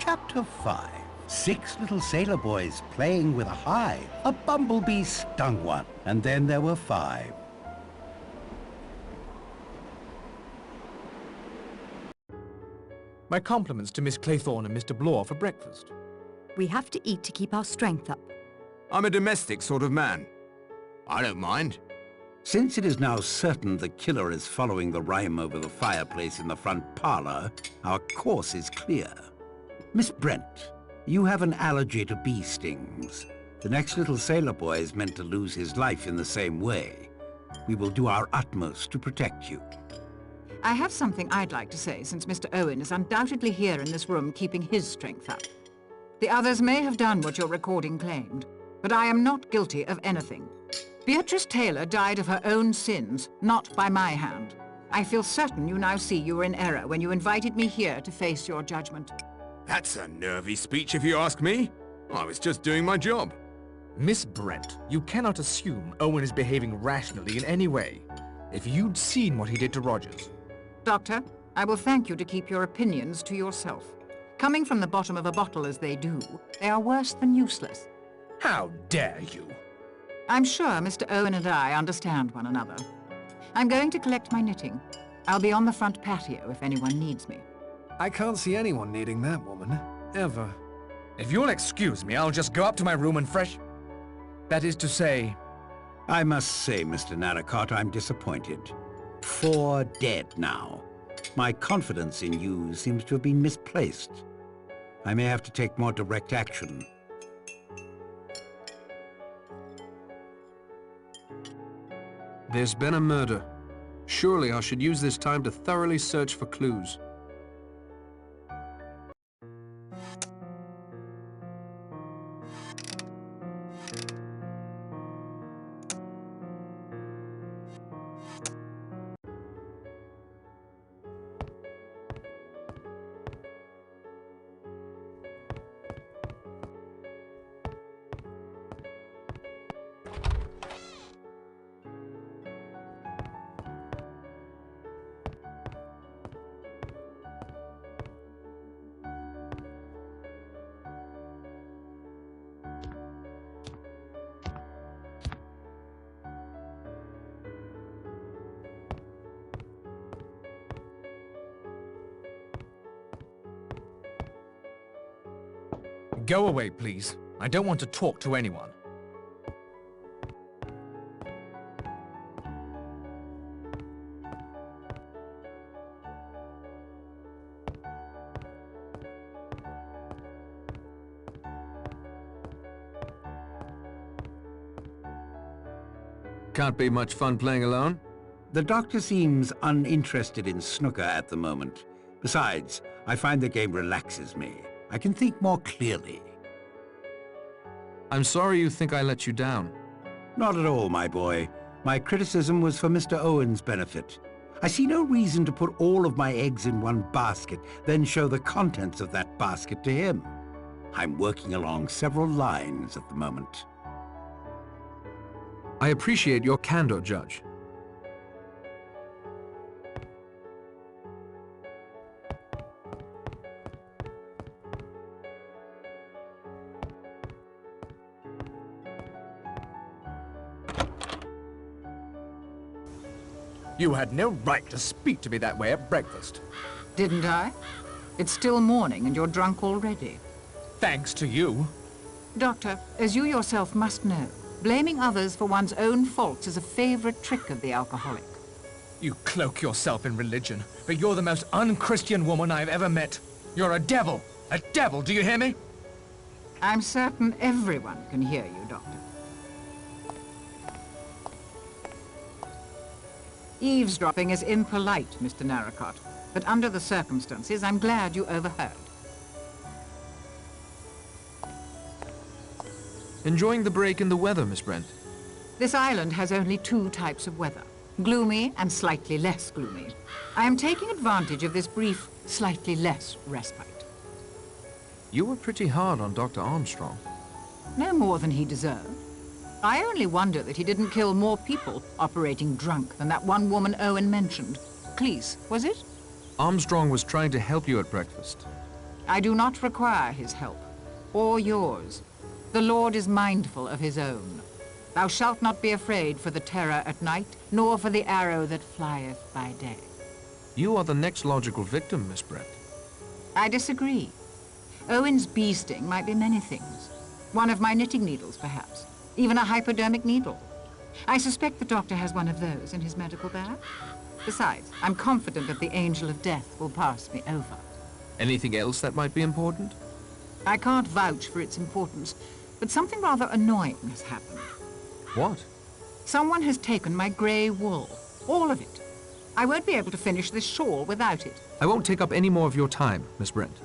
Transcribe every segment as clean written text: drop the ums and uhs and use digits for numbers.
Chapter 5. 6 little sailor boys playing with a hive. A bumblebee stung one, and then there were 5. My compliments to Miss Claythorne and Mr. Blore for breakfast. We have to eat to keep our strength up. I'm a domestic sort of man. I don't mind. Since it is now certain the killer is following the rhyme over the fireplace in the front parlor, our course is clear. Miss Brent, you have an allergy to bee stings. The next little sailor boy is meant to lose his life in the same way. We will do our utmost to protect you. I have something I'd like to say, since Mr. Owen is undoubtedly here in this room keeping his strength up. The others may have done what your recording claimed, but I am not guilty of anything. Beatrice Taylor died of her own sins, not by my hand. I feel certain you now see you were in error when you invited me here to face your judgment. That's a nervy speech if you ask me. I was just doing my job. Miss Brent, you cannot assume Owen is behaving rationally in any way. If you'd seen what he did to Rogers... Doctor, I will thank you to keep your opinions to yourself. Coming from the bottom of a bottle as they do, they are worse than useless. How dare you? I'm sure Mr. Owen and I understand one another. I'm going to collect my knitting. I'll be on the front patio if anyone needs me. I can't see anyone needing that woman, ever. If you'll excuse me, I'll just go up to my room and fresh... That is to say... I must say, Mr. Narracott, I'm disappointed. 4 dead now. My confidence in you seems to have been misplaced. I may have to take more direct action. There's been a murder. Surely I should use this time to thoroughly search for clues. Go away, please. I don't want to talk to anyone. Can't be much fun playing alone. The doctor seems uninterested in snooker at the moment. Besides, I find the game relaxes me. I can think more clearly. I'm sorry you think I let you down. Not at all, my boy. My criticism was for Mr. Owen's benefit. I see no reason to put all of my eggs in one basket, then show the contents of that basket to him. I'm working along several lines at the moment. I appreciate your candor, Judge. You had no right to speak to me that way at breakfast. Didn't I? It's still morning and you're drunk already. Thanks to you. Doctor, as you yourself must know, blaming others for one's own faults is a favorite trick of the alcoholic. You cloak yourself in religion, but you're the most unchristian woman I've ever met. You're a devil! A devil, do you hear me? I'm certain everyone can hear you, Doctor. Eavesdropping is impolite, Mr. Narracott, but under the circumstances, I'm glad you overheard. Enjoying the break in the weather, Miss Brent? This island has only 2 types of weather, gloomy and slightly less gloomy. I am taking advantage of this brief, slightly less respite. You were pretty hard on Dr. Armstrong. No more than he deserved. I only wonder that he didn't kill more people operating drunk than that one woman Owen mentioned. Cleese, was it? Armstrong was trying to help you at breakfast. I do not require his help, or yours. The Lord is mindful of his own. Thou shalt not be afraid for the terror at night, nor for the arrow that flieth by day. You are the next logical victim, Miss Brent. I disagree. Owen's bee sting might be many things. One of my knitting needles, perhaps. Even a hypodermic needle. I suspect the doctor has one of those in his medical bag. Besides, I'm confident that the angel of death will pass me over. Anything else that might be important? I can't vouch for its importance, but something rather annoying has happened. What? Someone has taken my grey wool. All of it. I won't be able to finish this shawl without it. I won't take up any more of your time, Miss Brent.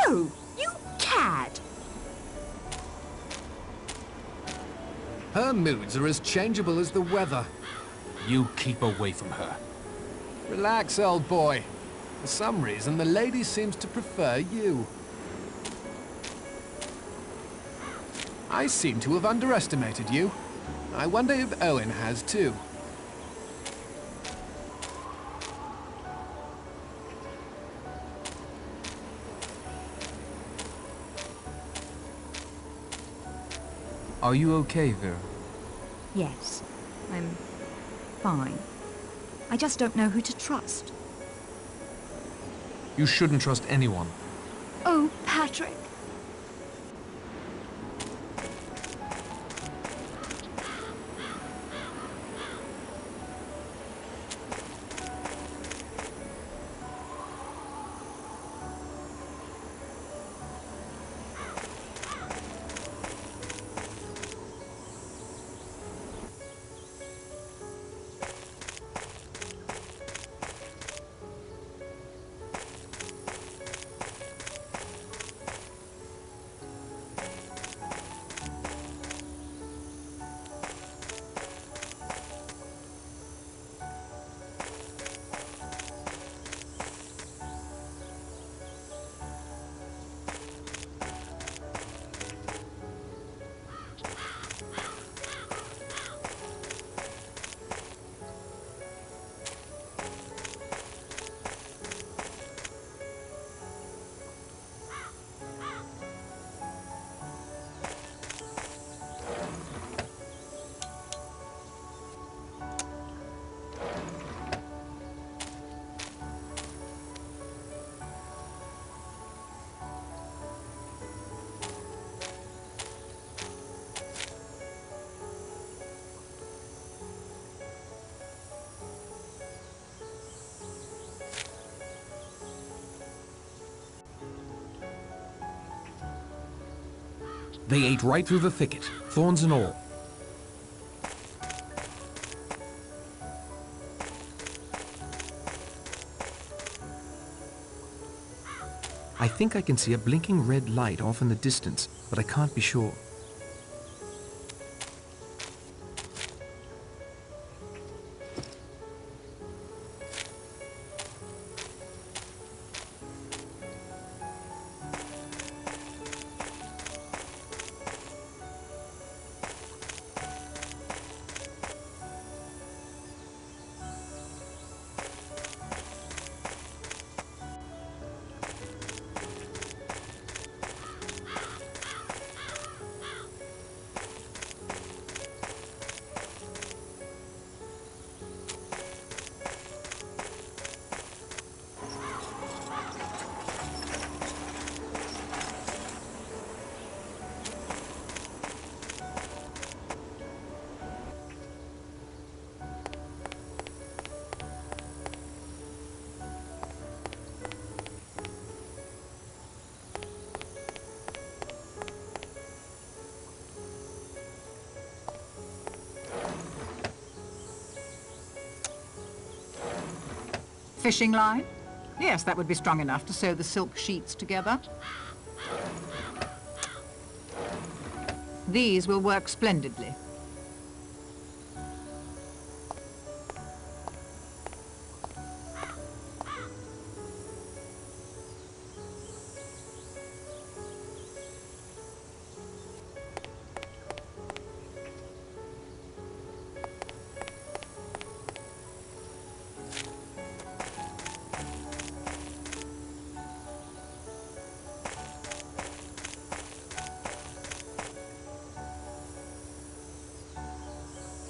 No, you cad! Her moods are as changeable as the weather. You keep away from her. Relax, old boy. For some reason, the lady seems to prefer you. I seem to have underestimated you. I wonder if Owen has too. Are you okay, Vera? Yes, I'm fine. I just don't know who to trust. You shouldn't trust anyone. Oh, Patrick. They ate right through the thicket, thorns and all. I think I can see a blinking red light off in the distance, but I can't be sure. fishing line? Yes, that would be strong enough to sew the silk sheets together. These will work splendidly.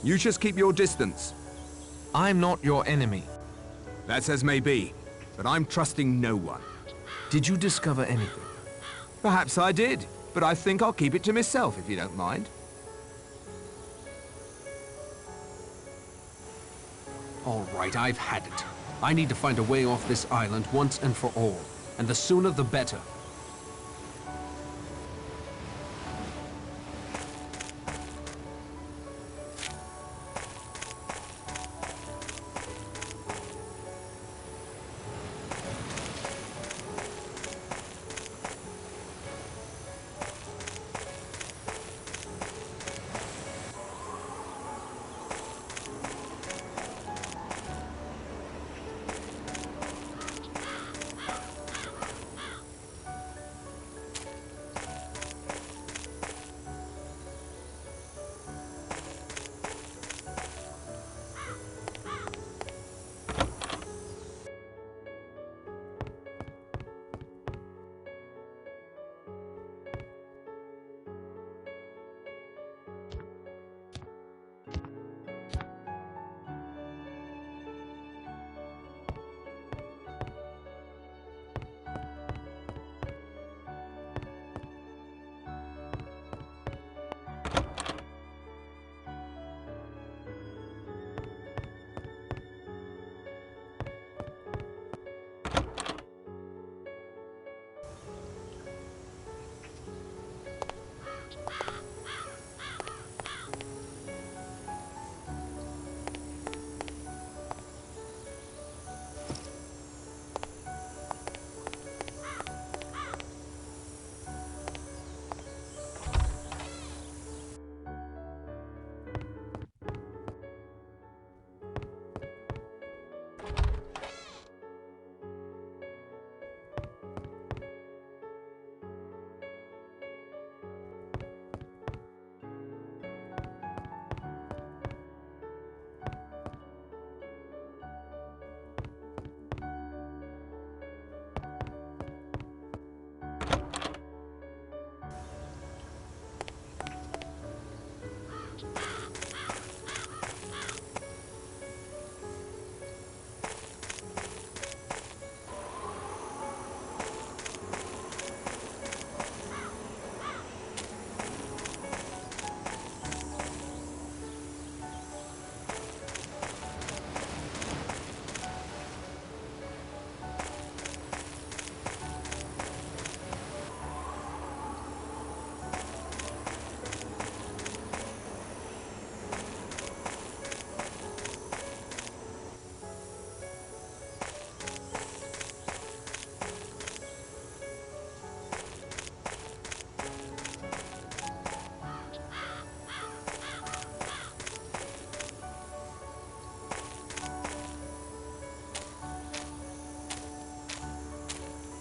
You just keep your distance. I'm not your enemy. That's as may be, but I'm trusting no one. Did you discover anything? Perhaps I did, but I think I'll keep it to myself if you don't mind. All right, I've had it. I need to find a way off this island once and for all, and the sooner the better.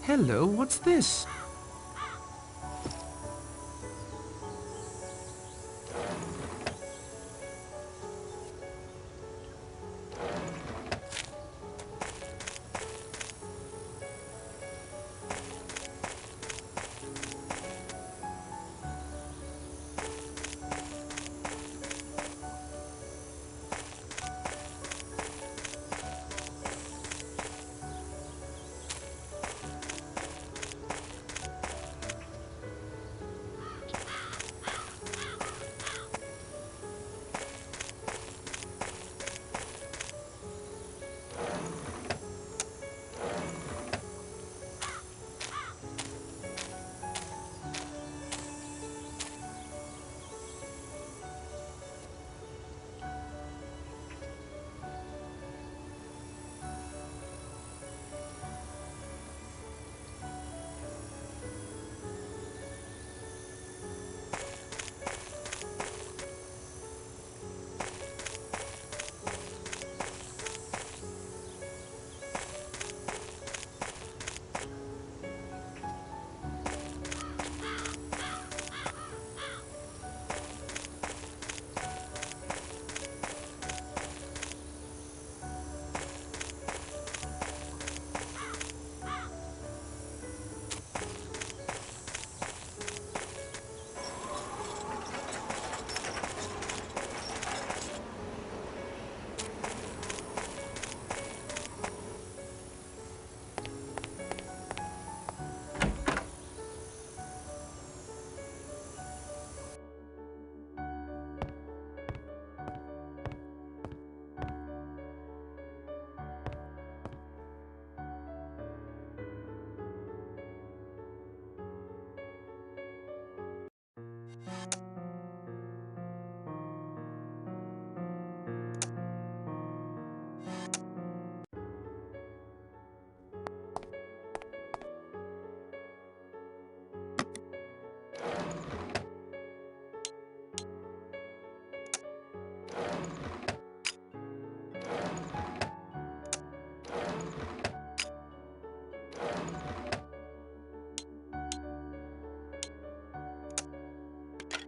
Hello, what's this?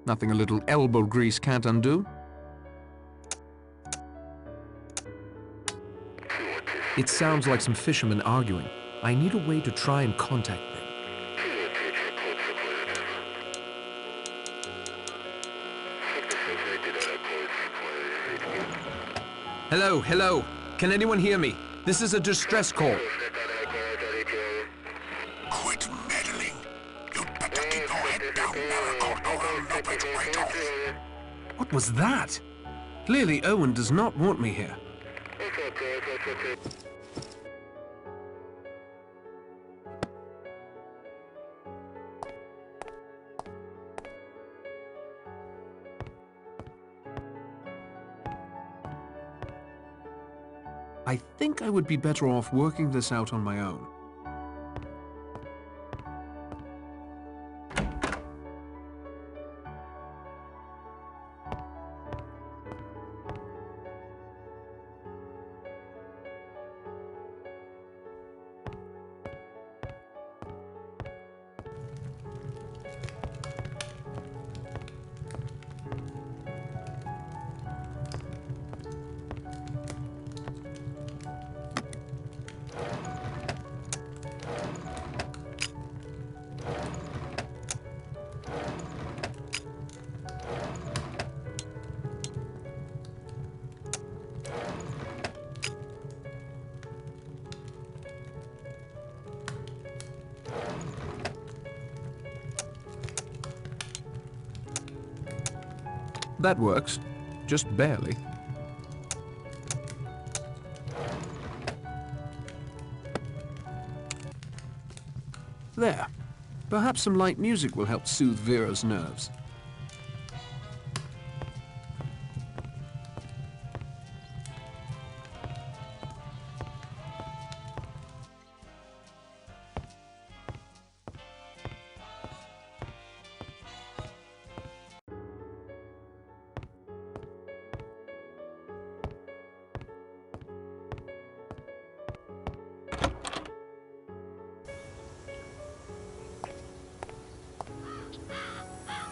Nothing a little elbow grease can't undo. It sounds like some fishermen arguing. I need a way to try and contact them. Hello, hello. Can anyone hear me? This is a distress call. Quit meddling. You'd better keep your head down, Narracott, or I'll lop it right off. What was that? Clearly Owen does not want me here. I think I would be better off working this out on my own. That works. Just barely. There. Perhaps some light music will help soothe Vera's nerves.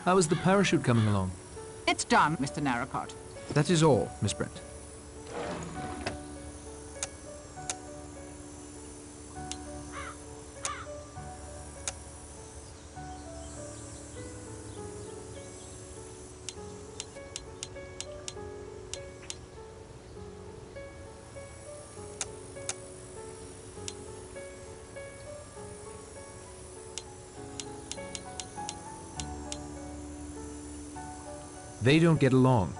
How is the parachute coming along? It's done, Mr. Narracott. That is all, Miss Brent. They don't get along.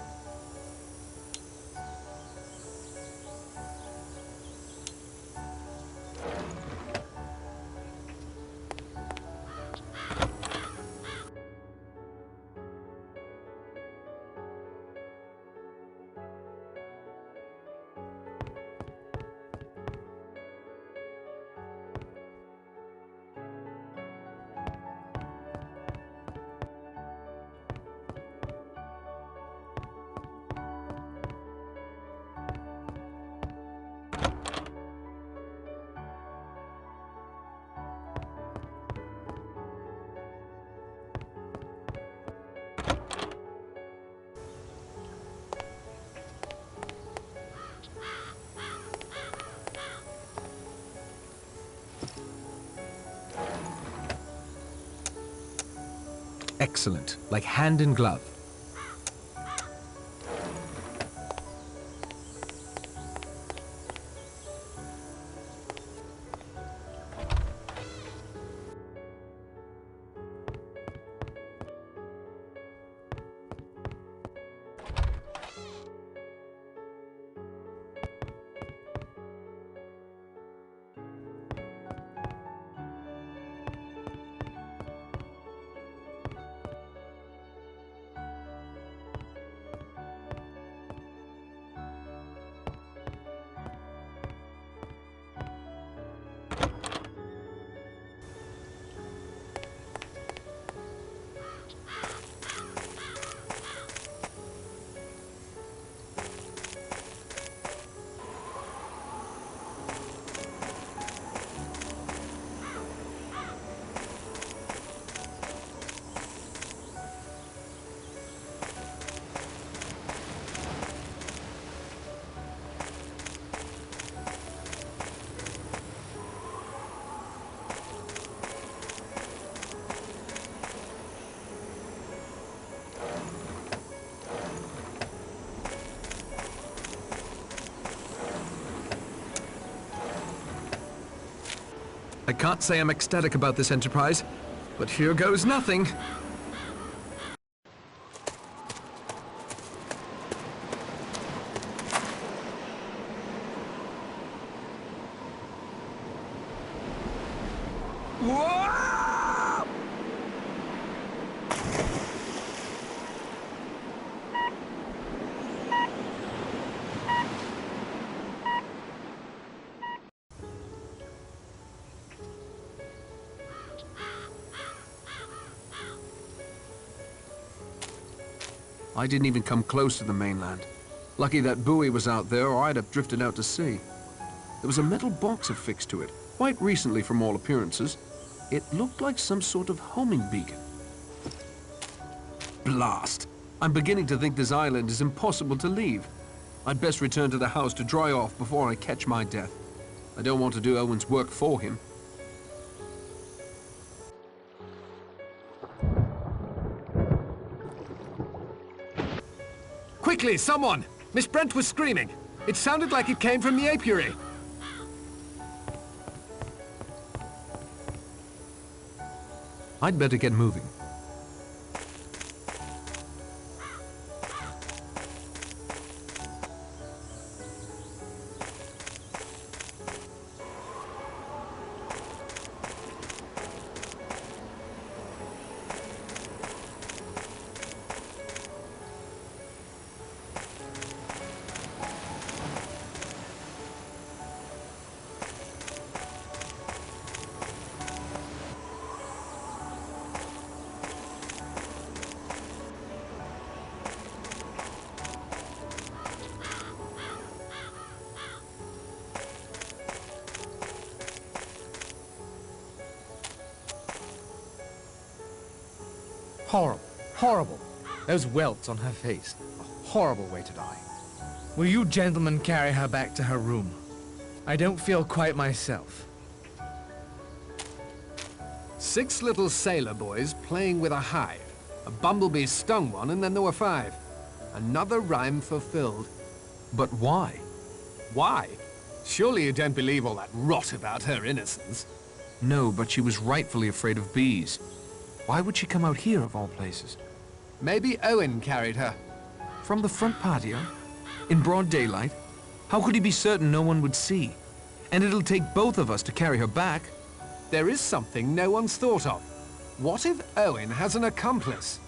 Excellent, like hand in glove. I can't say I'm ecstatic about this enterprise, but here goes nothing. Whoa! I didn't even come close to the mainland. Lucky that buoy was out there, or I'd have drifted out to sea. There was a metal box affixed to it, quite recently from all appearances. It looked like some sort of homing beacon. Blast! I'm beginning to think this island is impossible to leave. I'd best return to the house to dry off before I catch my death. I don't want to do Owen's work for him. Quickly, someone! Miss Brent was screaming. It sounded like it came from the apiary. I'd better get moving. Horrible. Horrible. Those welts on her face. A horrible way to die. Will you gentlemen carry her back to her room? I don't feel quite myself. 6 little sailor boys playing with a hive. A bumblebee stung one, and then there were 5. Another rhyme fulfilled. But why? Why? Surely you don't believe all that rot about her innocence. No, but she was rightfully afraid of bees. Why would she come out here, of all places? Maybe Owen carried her. From the front patio? In broad daylight? How could he be certain no one would see? And it'll take both of us to carry her back. There is something no one's thought of. What if Owen has an accomplice?